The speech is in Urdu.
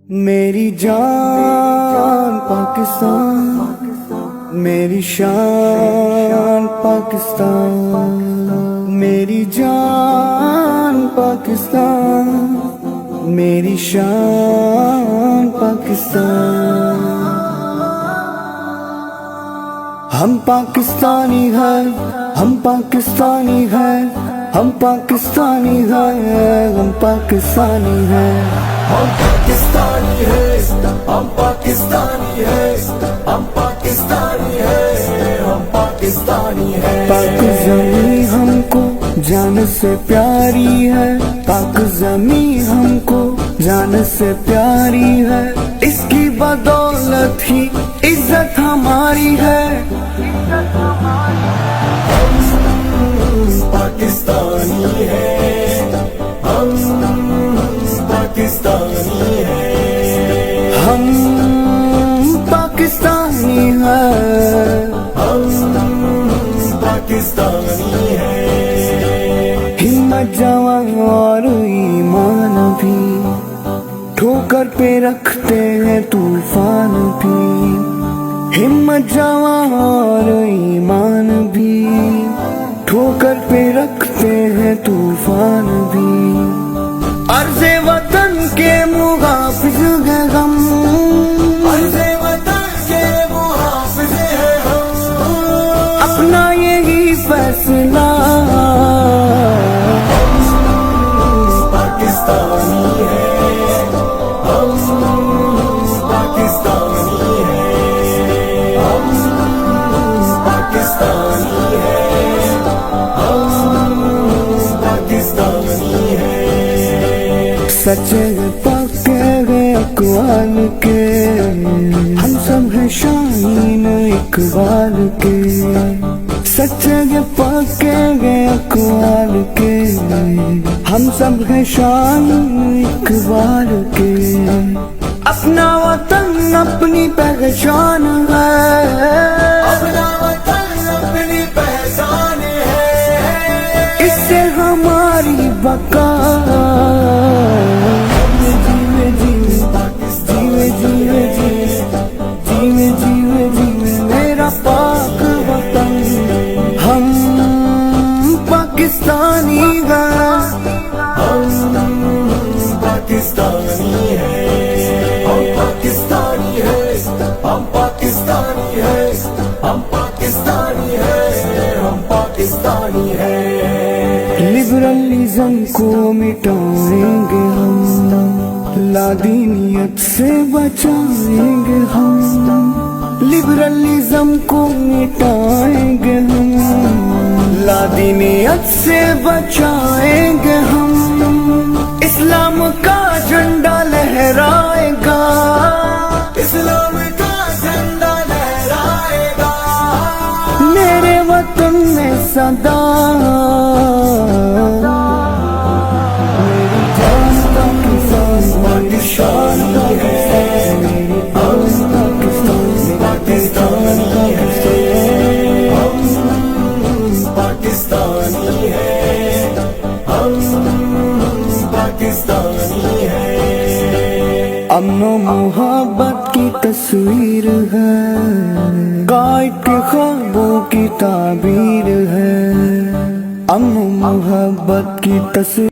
میری جان پاکستان، میری شان پاکستان، میری جان پاکستان، میری شان پاکستان. ہم پاکستانی ہیں، ہم پاکستانی ہیں، ہم پاکستانی ہیں، ہم پاکستانی ہیں. ہم پاکستانی ہیں، ہم پاکستانی ہیں، ہم پاکستانی ہیں، ہم پاکستانی ہیں. پاک زمین ہم کو جان سے پیاری ہے، پاک زمین ہم کو جان سے پیاری ہے، اس کی بدولت ہی عزت ہماری ہے. ہم پاکستانی ہیں، ہم پاکستانی ہیں، ہم پاکستانی ہیں، ہم پاکستانی ہیں. ہمت جوان اور ایمان بھی ٹھوکر پہ رکھتے ہیں طوفان بھی. ہمت جوان اور ایمان بھی ٹھوکر پہ رکھتے ہیں طوفان بھی. عرض وطن کے محافظ ہیں ہم، عرض وطن کے محافظ ہیں ہم، اپنا یہی فیصلہ. پاکستانی ہیں، ہم پاکستانی ہیں، ہم پاکستانی ہیں، ہم پاکستانی ہیں. سچے پکے گئے اقوال کے، ہم سب ہیں شاہین اقبال کے. سچے پکے گئے اقوال کے، ہم سب ہیں شان اقبال کے. اپنا وطن اپنی پہچان ہے، اپنا وطن اپنی پہچان ہے، اس سے ہماری بقا. جیوے جیوے جیوے جیوے جیوے جیوے جیوے میرا پاک وطن. ہم پاکستانی ہیں، ہم پاکستانی ہیں، ہم پاکستانی ہیں، ہم پاکستانی ہیں، ہم پاکستانی ہیں، ہم پاکستانی ہیں. لبرلزم کو مٹائیں گے ہم، لادینیت سے بچائیں گے ہم. لبرلزم کو مٹائیں گے ہم، لادینیت سے بچائیں گے ہم. اسلام کا جھنڈا لہرائے گا، اسلام کا جھنڈا لہرائے گا، میرے وطن میں صدا. میری جان پاکستان، میری شان پاکستان، میری پاکستانی ہیں، ہم پاکستانی ہیں، ہم پاکستانی ہیں. امن و محبت کی تصویر ہے، قائد کے خوابوں کی تعبیر ہے. امن و محبت کی تصویر